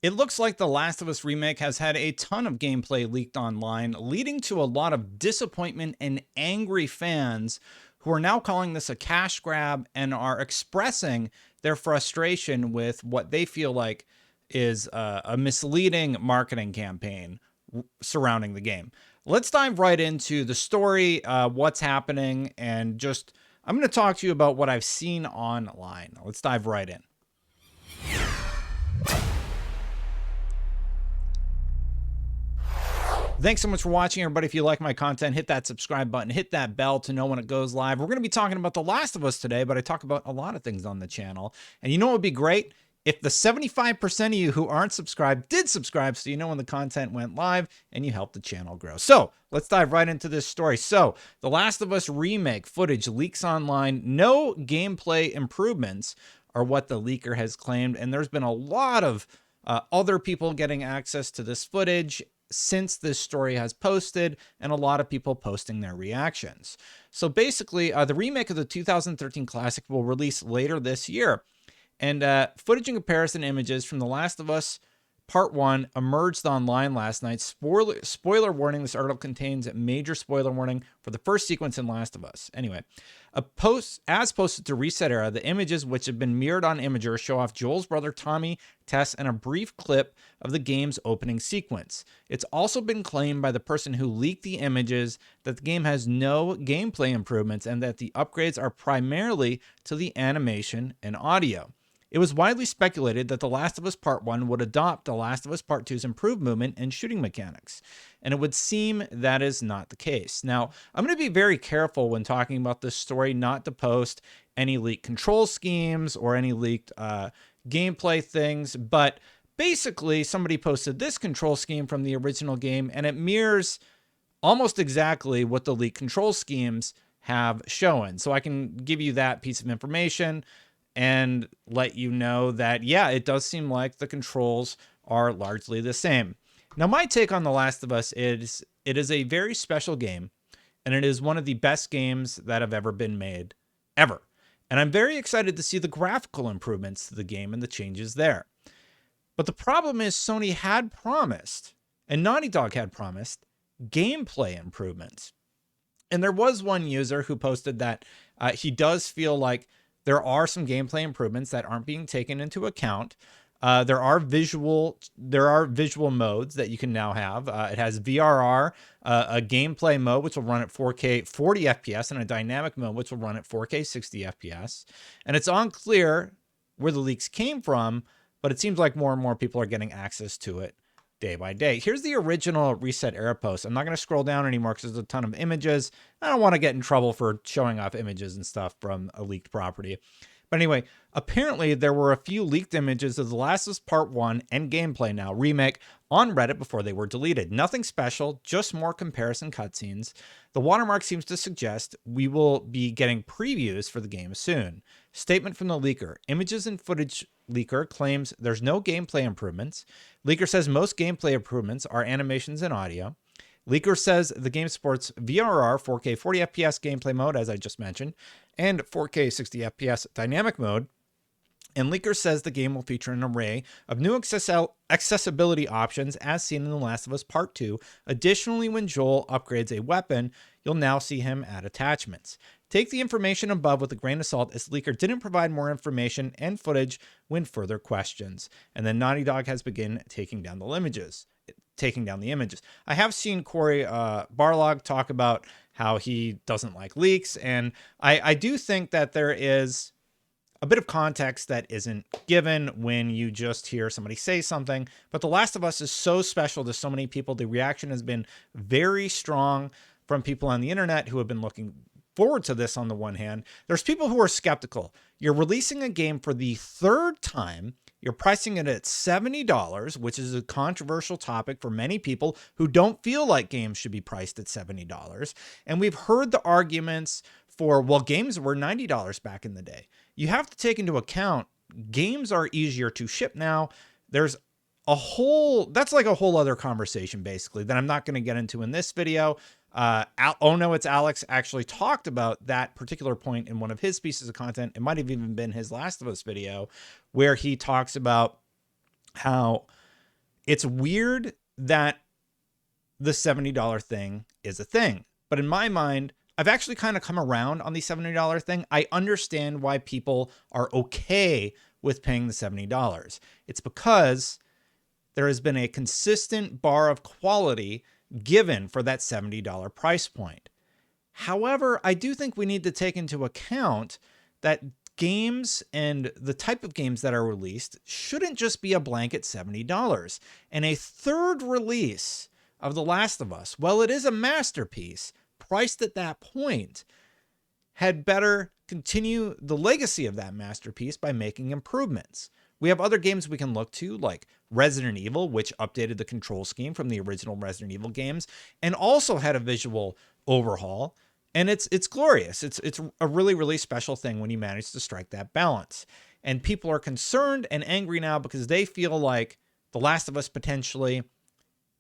It looks like The Last of Us Remake has had a ton of gameplay leaked online, leading to a lot of disappointment and angry fans who are now calling this a cash grab and are expressing their frustration with what they feel like is a misleading marketing campaign surrounding the game. Let's dive right into the story, what's happening, and just I'm going to talk to you about what I've seen online. Let's dive right in. Thanks so much for watching, everybody. If you like my content, hit that subscribe button, hit that bell to know when it goes live. We're going to be talking about The Last of Us today, but I talk about a lot of things on the channel. And you know what would be great? If the 75% of you who aren't subscribed did subscribe, so you know when the content went live and you help the channel grow. So let's dive right into this story. So The Last of Us Remake footage leaks online. No gameplay improvements are what the leaker has claimed. And there's been a lot of other people getting access to this footage since this story has posted, and a lot of people posting their reactions. So basically, the remake of the 2013 classic will release later this year. And footage and comparison images from The Last of Us Part 1 emerged online last night. Spoiler warning, this article contains a major spoiler warning for the first sequence in Last of Us. Anyway, as posted to Reset Era, the images, which have been mirrored on Imager, show off Joel's brother Tommy, Tess, and a brief clip of the game's opening sequence. It's also been claimed by the person who leaked the images that the game has no gameplay improvements and that the upgrades are primarily to the animation and audio. It was widely speculated that The Last of Us Part 1 would adopt The Last of Us Part 2's improved movement and shooting mechanics, and it would seem that is not the case. Now, I'm going to be very careful when talking about this story not to post any leaked control schemes or any leaked gameplay things, but basically somebody posted this control scheme from the original game, and it mirrors almost exactly what the leaked control schemes have shown. So I can give you that piece of information and let you know that, yeah, it does seem like the controls are largely the same. Now, my take on The Last of Us is it is a very special game, and it is one of the best games that have ever been made, ever. And I'm very excited to see the graphical improvements to the game and the changes there. But the problem is Sony had promised, and Naughty Dog had promised, gameplay improvements. And there was one user who posted that he does feel like there are some gameplay improvements that aren't being taken into account. There are visual modes that you can now have. It has VRR, a gameplay mode which will run at 4K 40 FPS, and a dynamic mode which will run at 4K 60 FPS. And it's unclear where the leaks came from, but it seems like more and more people are getting access to it day by day. Here's the original Reset Era post. I'm not going to scroll down anymore because there's a ton of images. I don't want to get in trouble for showing off images and stuff from a leaked property. But anyway, apparently there were a few leaked images of The Last of Us Part 1 and gameplay now remake on Reddit before they were deleted. Nothing special, just more comparison cutscenes. The watermark seems to suggest we will be getting previews for the game soon. Statement from the leaker. Images and footage leaker claims there's no gameplay improvements. Leaker says most gameplay improvements are animations and audio. Leaker says the game supports VRR 4K 40 FPS gameplay mode, as I just mentioned, and 4K 60 FPS dynamic mode. And Leaker says the game will feature an array of new accessibility options as seen in The Last of Us Part 2. Additionally, when Joel upgrades a weapon, you'll now see him add attachments. Take the information above with a grain of salt, as Leaker didn't provide more information and footage when further questions. And then Naughty Dog has begun taking down the images. I have seen Corey Barlog talk about how he doesn't like leaks, and I do think that there is a bit of context that isn't given when you just hear somebody say something. But The Last of Us is so special to so many people. The reaction has been very strong from people on the internet who have been looking forward to this on the one hand. There's people who are skeptical. You're releasing a game for the third time. You're pricing it at $70, which is a controversial topic for many people who don't feel like games should be priced at $70. And we've heard the arguments for, well, games were $90 back in the day. You have to take into account games are easier to ship now. There's that's like a whole other conversation, basically, that I'm not going to get into in this video. Oh no, it's Alex actually talked about that particular point in one of his pieces of content. It might have even been his Last of Us video, where he talks about how It's weird that the $70 thing is a thing. But in my mind, I've actually kind of come around on the $70 thing. I understand why people are okay with paying the $70. It's because there has been a consistent bar of quality given for that $70 price point. However, I do think we need to take into account that games and the type of games that are released shouldn't just be a blanket $70. And a third release of The Last of Us, while it is a masterpiece, priced at that point, had better continue the legacy of that masterpiece by making improvements. We have other games we can look to, like Resident Evil, which updated the control scheme from the original Resident Evil games and also had a visual overhaul. And it's glorious. It's a really, really special thing when you manage to strike that balance. And people are concerned and angry now because they feel like The Last of Us potentially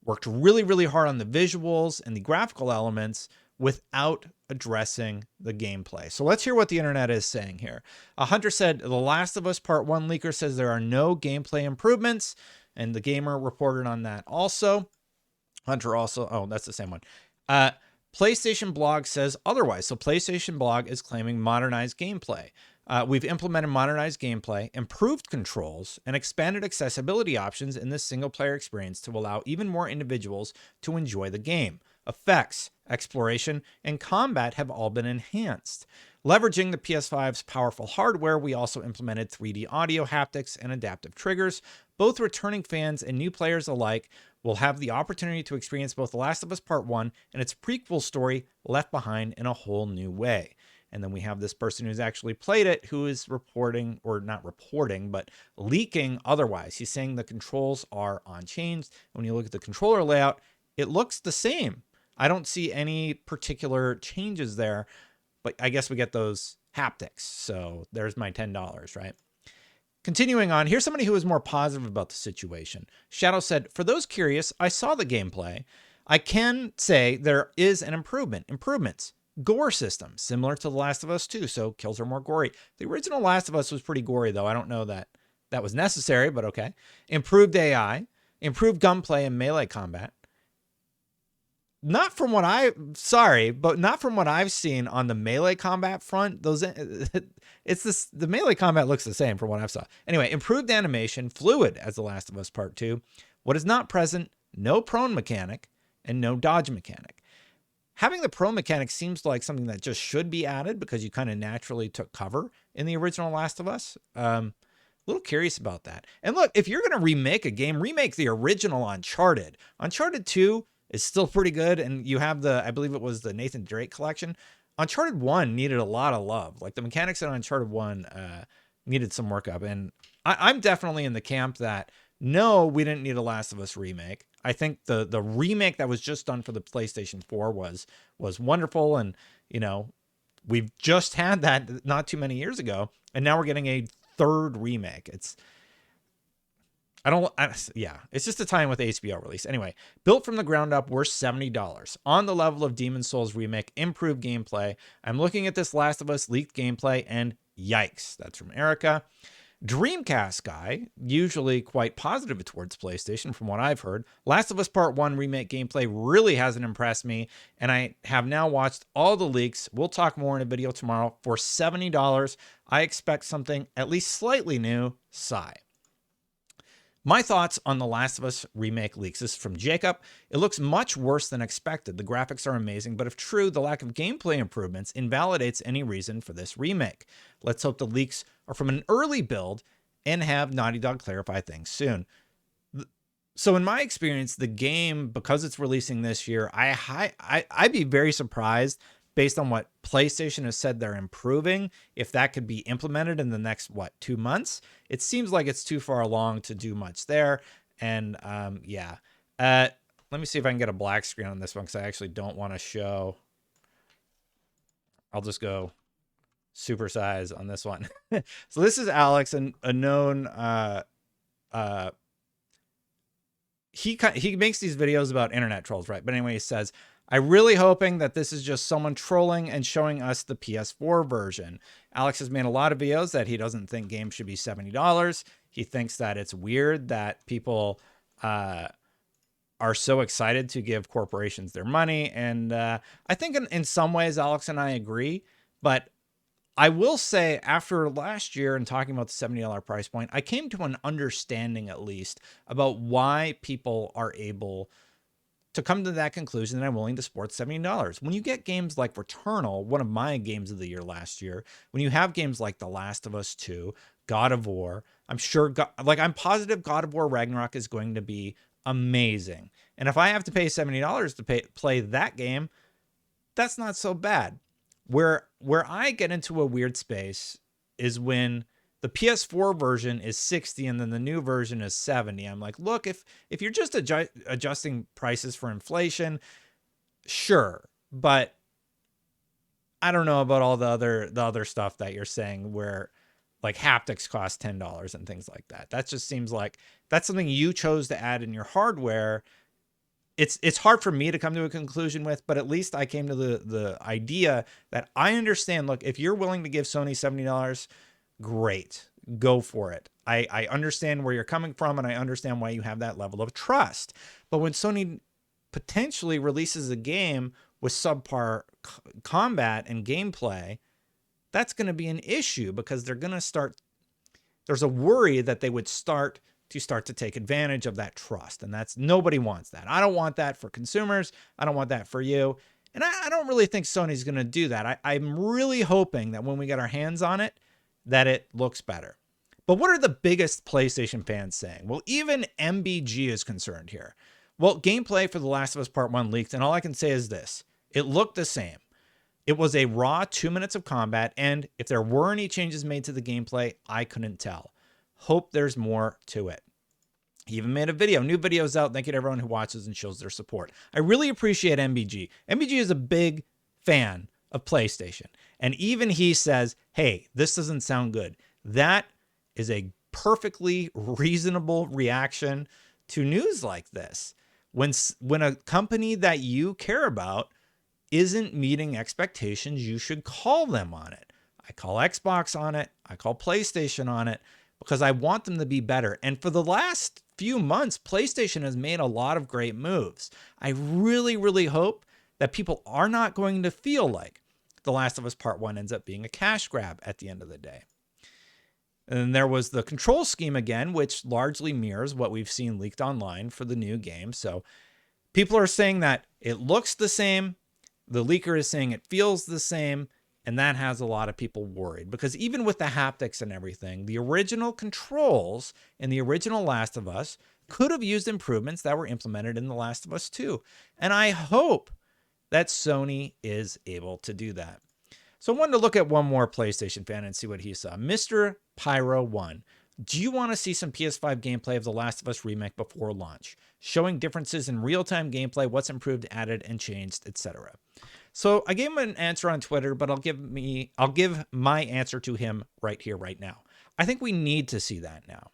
worked really, really hard on the visuals and the graphical elements without addressing the gameplay. So let's hear what the internet is saying here. Hunter said, The Last of Us Part 1 leaker says there are no gameplay improvements, and the Gamer reported on that also. Hunter also, oh, that's the same one. PlayStation Blog says otherwise. So PlayStation Blog is claiming modernized gameplay. We've implemented modernized gameplay, improved controls, and expanded accessibility options in this single-player experience to allow even more individuals to enjoy the game. Effects, exploration, and combat have all been enhanced. Leveraging the PS5's powerful hardware, we also implemented 3D audio, haptics, and adaptive triggers. Both returning fans and new players alike will have the opportunity to experience both The Last of Us Part 1 and its prequel story Left Behind in a whole new way. And then we have this person who's actually played it who is reporting, or not reporting, but leaking otherwise. He's saying the controls are unchanged. When you look at the controller layout, it looks the same. I don't see any particular changes there, but I guess we get those haptics. So there's my $10, right? Continuing on, here's somebody who is more positive about the situation. Shadow said, for those curious, I saw the gameplay. I can say there is an improvement. Improvements. Gore system, similar to The Last of Us 2, so kills are more gory. The original Last of Us was pretty gory, though. I don't know that that was necessary, but okay. Improved AI. Improved gunplay and melee combat. Not from what not from what I've seen on the melee combat front. The melee combat looks the same from what I've saw. Anyway, improved animation, fluid as The Last of Us Part 2. What is not present, no prone mechanic and no dodge mechanic. Having the prone mechanic seems like something that just should be added because you kind of naturally took cover in the original Last of Us. A little curious about that. And look, if you're going to remake a game, remake the original Uncharted. Uncharted 2 is still pretty good, and you have I believe it was the Nathan Drake collection. Uncharted 1 needed a lot of love. Like the mechanics in Uncharted 1 needed some work up, and I'm definitely in the camp that no, we didn't need a Last of Us remake. I think the remake that was just done for the PlayStation 4 was wonderful, and you know, we've just had that not too many years ago, and now we're getting a third remake. It's just a tie-in with the HBO release. Anyway, built from the ground up, we're $70. On the level of Demon's Souls remake, improved gameplay. I'm looking at this Last of Us leaked gameplay, and yikes. That's from Erica. Dreamcast guy, usually quite positive towards PlayStation from what I've heard. Last of Us Part 1 remake gameplay really hasn't impressed me, and I have now watched all the leaks. We'll talk more in a video tomorrow. For $70, I expect something at least slightly new. Sigh. My thoughts on The Last of Us remake leaks. This is from Jacob. It looks much worse than expected. The graphics are amazing, but if true, the lack of gameplay improvements invalidates any reason for this remake. Let's hope the leaks are from an early build and have Naughty Dog clarify things soon. So in my experience, the game, because it's releasing this year, I'd be very surprised based on what PlayStation has said they're improving, if that could be implemented in the next, 2 months? It seems like it's too far along to do much there. And yeah. Let me see if I can get a black screen on this one, because I actually don't want to show. I'll just go supersize on this one. So this is Alex, a known... he makes these videos about internet trolls, right? But anyway, he says, I'm really hoping that this is just someone trolling and showing us the PS4 version. Alex has made a lot of videos that he doesn't think games should be $70. He thinks that it's weird that people uh, are so excited to give corporations their money. And I think in some ways, Alex and I agree. But I will say, after last year and talking about the $70 price point, I came to an understanding, at least, about why people are able to come to that conclusion that I'm willing to support $70. When you get games like Returnal, one of my games of the year last year, when you have games like The Last of Us 2, God of War, I'm positive God of War Ragnarok is going to be amazing. And if I have to pay $70 to play that game, that's not so bad. Where I get into a weird space is when the PS4 version is 60 and then the new version is 70. I'm like, look, if you're just adjusting prices for inflation, sure, but I don't know about all the other stuff that you're saying where like haptics cost $10 and things like that. That just seems like that's something you chose to add in your hardware. It's hard for me to come to a conclusion with, but at least I came to the idea that I understand, look, if you're willing to give Sony $70, great, go for it. I understand where you're coming from, and I understand why you have that level of trust. But when Sony potentially releases a game with subpar combat and gameplay, that's going to be an issue because they're going to start, there's a worry that they would start to take advantage of that trust. And that's, nobody wants that. I don't want that for consumers. I don't want that for you. And I don't really think Sony's going to do that. I'm really hoping that when we get our hands on it, that it looks better. But what are the biggest PlayStation fans saying? Well, even MBG is concerned here. Well, gameplay for The Last of Us Part 1 leaked, and all I can say is this. It looked the same. It was a raw 2 minutes of combat, and if there were any changes made to the gameplay, I couldn't tell. Hope there's more to it. He even made a video. New video's out. Thank you to everyone who watches and shows their support. I really appreciate MBG. MBG is a big fan of PlayStation. And even he says, hey, this doesn't sound good. That is a perfectly reasonable reaction to news like this. When a company that you care about isn't meeting expectations, you should call them on it. I call Xbox on it. I call PlayStation on it because I want them to be better. And for the last few months, PlayStation has made a lot of great moves. I really, really hope that people are not going to feel like The Last of Us Part 1 ends up being a cash grab at the end of the day. And then there was the control scheme again, which largely mirrors what we've seen leaked online for the new game. So people are saying that it looks the same. The leaker is saying it feels the same. And that has a lot of people worried because even with the haptics and everything, the original controls in the original Last of Us could have used improvements that were implemented in The Last of Us 2. And I hope that Sony is able to do that. So I wanted to look at one more PlayStation fan and see what he saw. Mr. Pyro 1. Do you want to see some PS5 gameplay of The Last of Us Remake before launch? Showing differences in real-time gameplay, what's improved, added, and changed, etc. So I gave him an answer on Twitter, but I'll give my answer to him right here, right now. I think we need to see that now.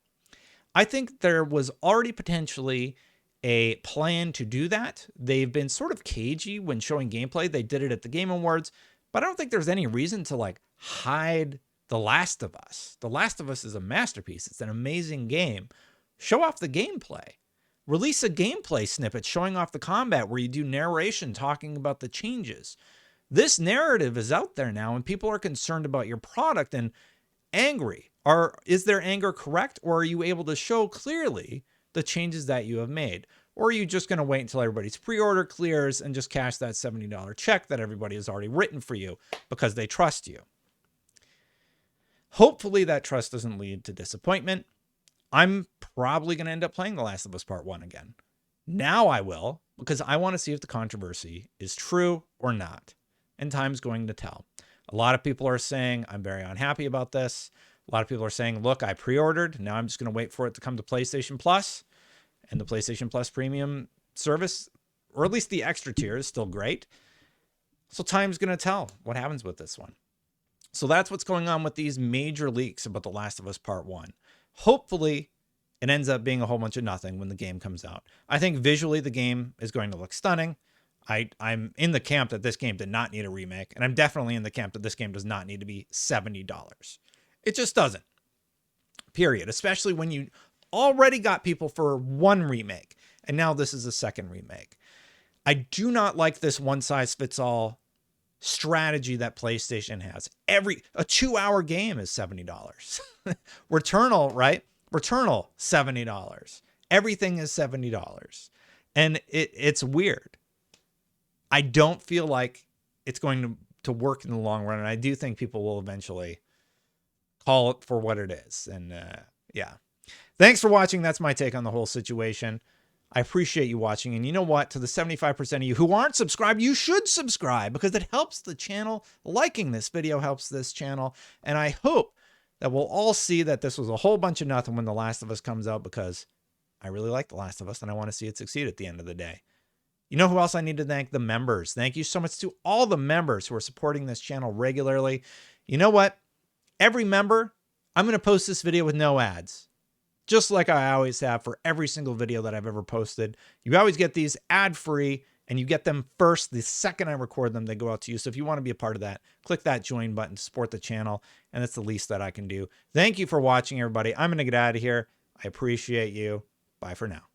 I think there was already potentially a plan to do that. They've been sort of cagey when showing gameplay. They did it at the Game Awards, but I don't think there's any reason to like hide The Last of Us. The Last of Us is a masterpiece. It's an amazing game. Show off the gameplay. Release a gameplay snippet showing off the combat where you do narration talking about the changes. This narrative is out there now and people are concerned about your product and angry. Is their anger correct, or are you able to show clearly the changes that you have made? Or are you just going to wait until everybody's pre-order clears and just cash that $70 check that everybody has already written for you because they trust you? Hopefully that trust doesn't lead to disappointment. I'm probably going to end up playing The Last of Us Part 1 again. Now I will, because I want to see if the controversy is true or not. And time's going to tell. A lot of people are saying, I'm very unhappy about this. A lot of people are saying, look, I pre-ordered. Now I'm just going to wait for it to come to PlayStation Plus. And the PlayStation Plus Premium service, or at least the extra tier, is still great. So time's going to tell what happens with this one. So that's what's going on with these major leaks about The Last of Us Part 1. Hopefully, it ends up being a whole bunch of nothing when the game comes out. I think visually the game is going to look stunning. I'm in the camp that this game did not need a remake, and I'm definitely in the camp that this game does not need to be $70. It just doesn't. Period. Especially when you already got people for one remake, and now this is a second remake. I do not like this one-size-fits-all strategy that PlayStation has. A 2-hour game is $70. Returnal, right? Returnal, $70. Everything is $70. And it's weird. I don't feel like it's going to work in the long run. And I do think people will eventually call it for what it is. And yeah. Thanks for watching. That's my take on the whole situation. I appreciate you watching. And you know what? To the 75% of you who aren't subscribed, you should subscribe because it helps the channel. Liking this video helps this channel. And I hope that we'll all see that this was a whole bunch of nothing when The Last of Us comes out, because I really like The Last of Us and I want to see it succeed at the end of the day. You know who else I need to thank? The members. Thank you so much to all the members who are supporting this channel regularly. You know what? Every member, I'm going to post this video with no ads, just like I always have for every single video that I've ever posted. You always get these ad-free, and you get them first. The second I record them, they go out to you. So if you want to be a part of that, click that join button to support the channel, and that's the least that I can do. Thank you for watching, everybody. I'm going to get out of here. I appreciate you. Bye for now.